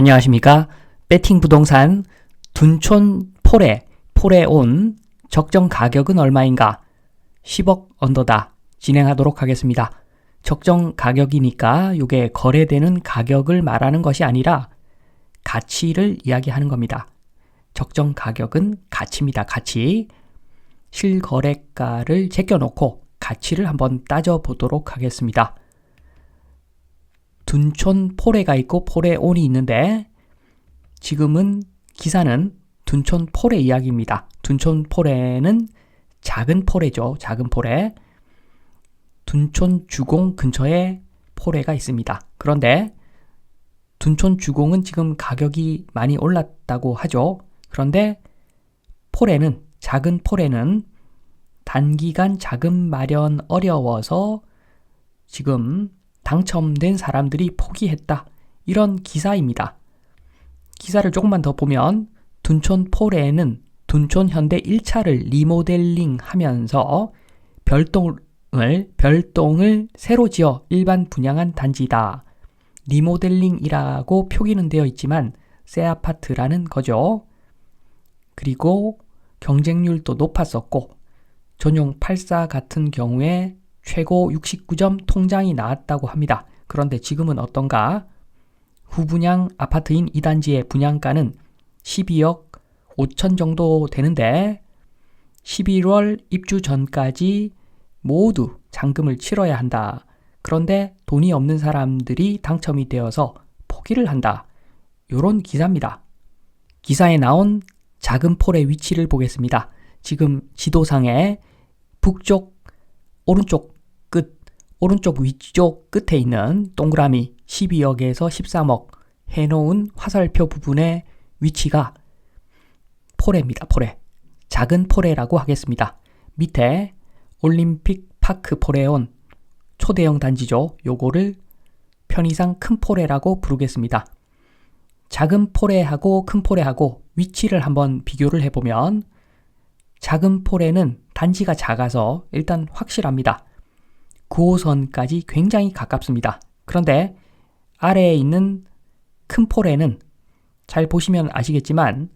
안녕하십니까. 배팅 부동산 둔촌 포레온 적정 가격은 얼마인가? 10억 언더다. 진행하도록 하겠습니다. 적정 가격이니까 이게 거래되는 가격을 말하는 것이 아니라 가치를 이야기하는 겁니다. 적정 가격은 가치입니다. 가치. 실거래가를 제껴놓고 가치를 한번 따져보도록 하겠습니다. 둔촌 포레가 있고 포레온이 있는데 지금은 기사는 둔촌 포레 이야기입니다. 둔촌 포레는 작은 포레죠. 작은 포레. 둔촌 주공 근처에 포레가 있습니다. 그런데 둔촌 주공은 지금 가격이 많이 올랐다고 하죠. 그런데 포레는 작은 포레는 단기간 자금 마련 어려워서 지금 당첨된 사람들이 포기했다. 이런 기사입니다. 기사를 조금만 더 보면 둔촌 포레는 둔촌 현대 1차를 리모델링 하면서 별동을 새로 지어 일반 분양한 단지다. 리모델링이라고 표기는 되어 있지만 새 아파트라는 거죠. 그리고 경쟁률도 높았었고 전용 84 같은 경우에 최고 69점 통장이 나왔다고 합니다. 그런데 지금은 어떤가? 후분양 아파트인 이 단지의 분양가는 12억 5천 정도 되는데 11월 입주 전까지 모두 잔금을 치러야 한다. 그런데 돈이 없는 사람들이 당첨이 되어서 포기를 한다. 이런 기사입니다. 기사에 나온 작은 폴의 위치를 보겠습니다. 지금 지도상에 북쪽 오른쪽 위쪽 끝에 있는 동그라미 12억에서 13억 해놓은 화살표 부분의 위치가 포레입니다. 포레. 작은 포레라고 하겠습니다. 밑에 올림픽 파크 포레온 초대형 단지죠. 요거를 편의상 큰 포레라고 부르겠습니다. 작은 포레하고 큰 포레하고 위치를 한번 비교를 해보면 작은 포레는 단지가 작아서 일단 확실합니다. 9호선까지 굉장히 가깝습니다. 그런데 아래에 있는 큰 포레는 잘 보시면 아시겠지만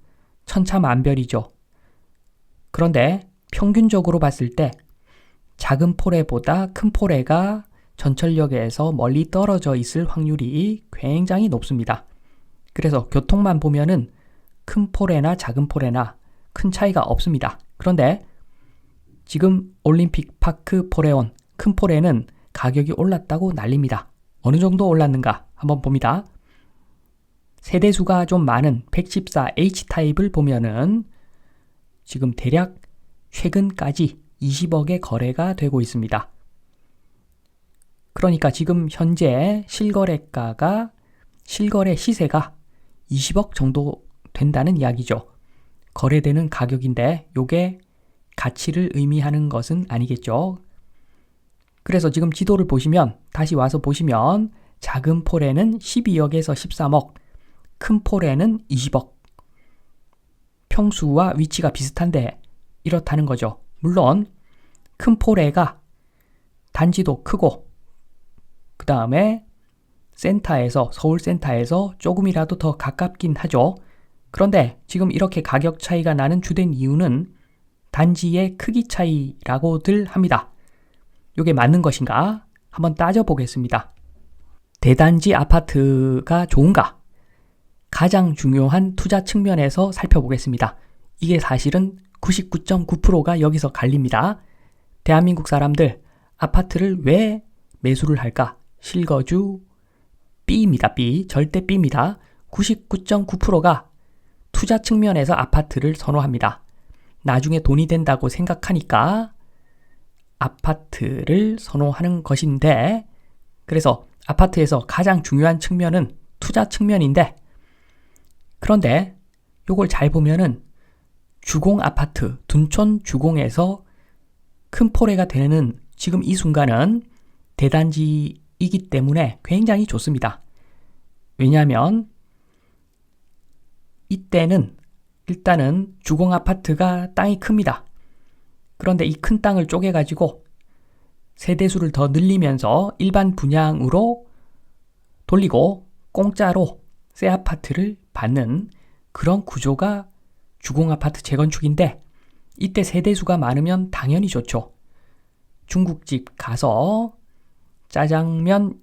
천차만별이죠. 그런데 평균적으로 봤을 때 작은 포레보다 큰 포레가 전철역에서 멀리 떨어져 있을 확률이 굉장히 높습니다. 그래서 교통만 보면은 큰 포레나 작은 포레나 큰 차이가 없습니다. 그런데 지금 올림픽 파크 포레온 큰 포레는 가격이 올랐다고 난립니다. 어느 정도 올랐는가 한번 봅니다. 세대수가 좀 많은 114H 타입을 보면은 지금 대략 최근까지 20억의 거래가 되고 있습니다. 그러니까 지금 현재 실거래 시세가 20억 정도 된다는 이야기죠. 거래되는 가격인데 요게 가치를 의미하는 것은 아니겠죠. 그래서 지금 지도를 보시면 다시 와서 보시면 작은 포레는 12억에서 13억, 큰 포레는 20억. 평수와 위치가 비슷한데 이렇다는 거죠. 물론 큰 포레가 단지도 크고 그 다음에 서울 센터에서 조금이라도 더 가깝긴 하죠. 그런데 지금 이렇게 가격 차이가 나는 주된 이유는 단지의 크기 차이라고들 합니다. 이게 맞는 것인가? 한번 따져보겠습니다. 대단지 아파트가 좋은가? 가장 중요한 투자 측면에서 살펴보겠습니다. 이게 사실은 99.9%가 여기서 갈립니다. 대한민국 사람들 아파트를 왜 매수를 할까? 실거주 B입니다. B. 절대 B입니다. 99.9%가 투자 측면에서 아파트를 선호합니다. 나중에 돈이 된다고 생각하니까 아파트를 선호하는 것인데, 그래서 아파트에서 가장 중요한 측면은 투자 측면인데, 그런데 요걸 잘 보면은 주공 아파트, 둔촌 주공에서 큰 포레가 되는 지금 이 순간은 대단지이기 때문에 굉장히 좋습니다. 왜냐하면 이때는 일단은 주공 아파트가 땅이 큽니다. 그런데 이 큰 땅을 쪼개가지고 세대수를 더 늘리면서 일반 분양으로 돌리고 공짜로 새 아파트를 받는 그런 구조가 주공아파트 재건축인데 이때 세대수가 많으면 당연히 좋죠. 중국집 가서 짜장면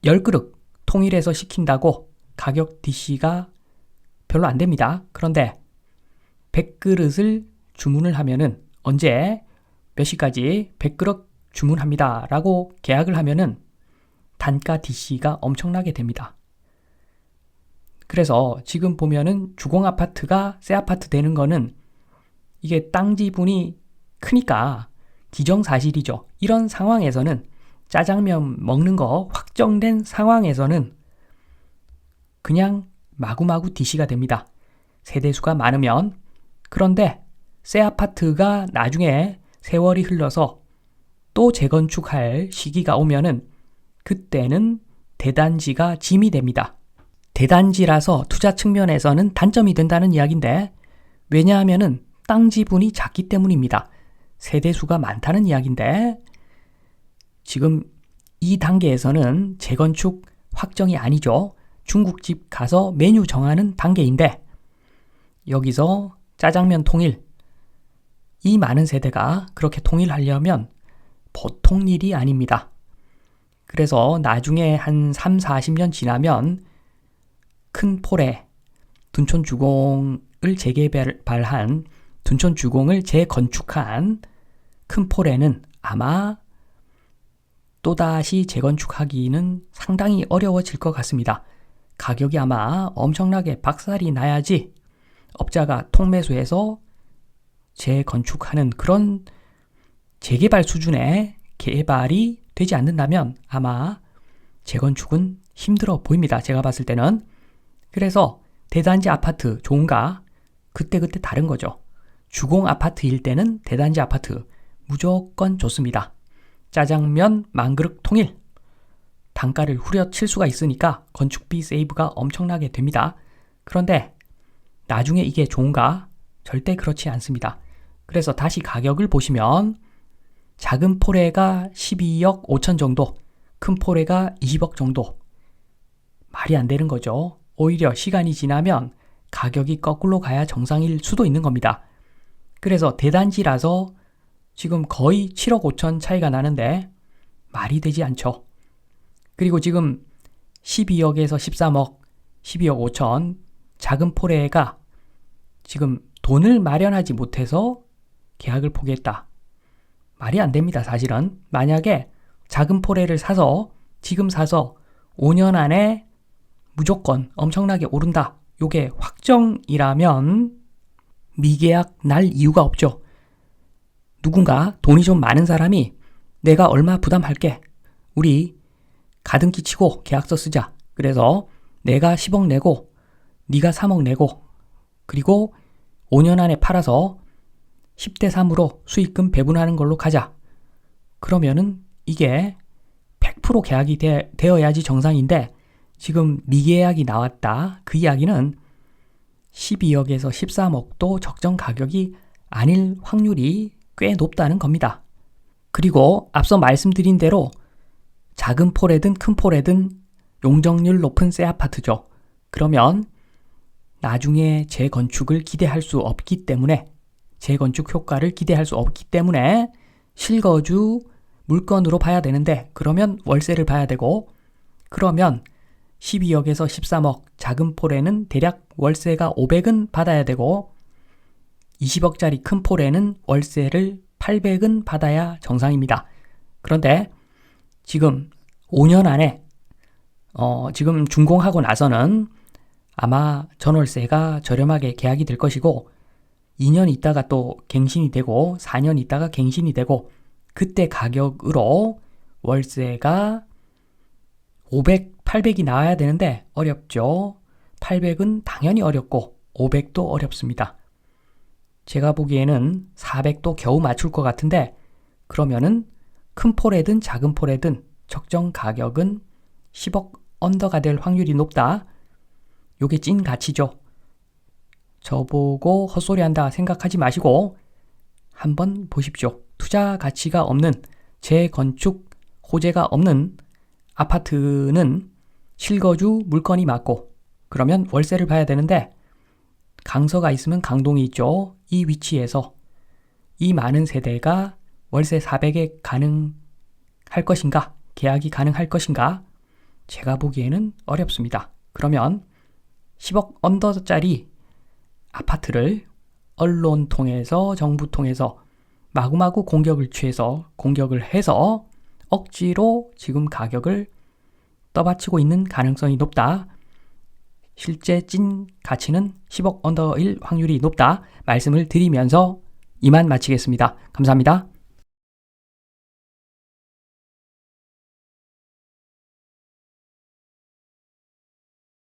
10그릇 통일해서 시킨다고 가격 DC가 별로 안 됩니다. 그런데 100그릇을 주문을 하면은 언제 몇 시까지 100그릇 주문합니다 라고 계약을 하면은 단가 DC가 엄청나게 됩니다. 그래서 지금 보면은 주공아파트가 새 아파트 되는 거는 이게 땅 지분이 크니까 기정사실이죠. 이런 상황에서는 짜장면 먹는 거 확정된 상황에서는 그냥 마구마구 DC가 됩니다. 세대수가 많으면. 그런데 새 아파트가 나중에 세월이 흘러서 또 재건축할 시기가 오면은 그때는 대단지가 짐이 됩니다. 대단지라서 투자 측면에서는 단점이 된다는 이야기인데 왜냐하면은 땅 지분이 작기 때문입니다. 세대수가 많다는 이야기인데 지금 이 단계에서는 재건축 확정이 아니죠. 중국집 가서 메뉴 정하는 단계인데 여기서 짜장면 통일 이 많은 세대가 그렇게 통일하려면 보통 일이 아닙니다. 그래서 나중에 한 3, 40년 지나면 큰 폴에 둔촌주공을 재개발한 둔촌주공을 재건축한 큰 폴에는 아마 또다시 재건축하기는 상당히 어려워질 것 같습니다. 가격이 아마 엄청나게 박살이 나야지 업자가 통매수해서 재건축하는 그런 재개발 수준의 개발이 되지 않는다면 아마 재건축은 힘들어 보입니다. 제가 봤을 때는. 그래서 대단지 아파트 좋은가? 그때그때 다른 거죠. 주공 아파트일 때는 대단지 아파트 무조건 좋습니다. 짜장면 만그릇 통일 단가를 후려칠 수가 있으니까 건축비 세이브가 엄청나게 됩니다. 그런데 나중에 이게 좋은가? 절대 그렇지 않습니다. 그래서 다시 가격을 보시면 작은 폴에가 12억 5천 정도, 큰 폴에가 20억 정도. 말이 안 되는 거죠. 오히려 시간이 지나면 가격이 거꾸로 가야 정상일 수도 있는 겁니다. 그래서 대단지라서 지금 거의 7억 5천 차이가 나는데 말이 되지 않죠. 그리고 지금 12억에서 13억, 12억 5천 작은 폴에가 지금 돈을 마련하지 못해서 계약을 포기했다. 말이 안 됩니다. 사실은. 만약에 작은 폴에를 사서 지금 사서 5년 안에 무조건 엄청나게 오른다. 요게 확정이라면 미계약 날 이유가 없죠. 누군가 돈이 좀 많은 사람이 내가 얼마 부담할게. 우리 가등기 치고 계약서 쓰자. 그래서 내가 10억 내고 네가 3억 내고 그리고 5년 안에 팔아서 10대 3으로 수익금 배분하는 걸로 가자. 그러면은 이게 100% 계약이 되어야지 정상인데 지금 미계약이 나왔다. 그 이야기는 12억에서 13억도 적정 가격이 아닐 확률이 꽤 높다는 겁니다. 그리고 앞서 말씀드린 대로 작은 폴에든 큰 폴에든 용적률 높은 새 아파트죠. 그러면 나중에 재건축을 기대할 수 없기 때문에 재건축 효과를 기대할 수 없기 때문에 실거주 물건으로 봐야 되는데 그러면 월세를 봐야 되고 그러면 12억에서 13억 작은 폴에는 대략 월세가 500은 받아야 되고 20억짜리 큰 폴에는 월세를 800은 받아야 정상입니다. 그런데 지금 5년 안에 지금 준공하고 나서는 아마 전월세가 저렴하게 계약이 될 것이고 2년 있다가 또 갱신이 되고 4년 있다가 갱신이 되고 그때 가격으로 월세가 500, 800이 나와야 되는데 어렵죠. 800은 당연히 어렵고 500도 어렵습니다. 제가 보기에는 400도 겨우 맞출 것 같은데 그러면은 큰 폴에든 작은 폴에든 적정 가격은 10억 언더가 될 확률이 높다. 요게 찐 가치죠. 저보고 헛소리한다 생각하지 마시고 한번 보십시오. 투자 가치가 없는 재건축 호재가 없는 아파트는 실거주 물건이 맞고 그러면 월세를 봐야 되는데 강서가 있으면 강동이 있죠. 이 위치에서 이 많은 세대가 월세 400에 가능할 것인가? 계약이 가능할 것인가? 제가 보기에는 어렵습니다. 그러면 10억 언더짜리 아파트를 언론 통해서 정부 통해서 마구마구 공격을 해서 억지로 지금 가격을 떠받치고 있는 가능성이 높다. 실제 찐 가치는 10억 언더일 확률이 높다. 말씀을 드리면서 이만 마치겠습니다. 감사합니다.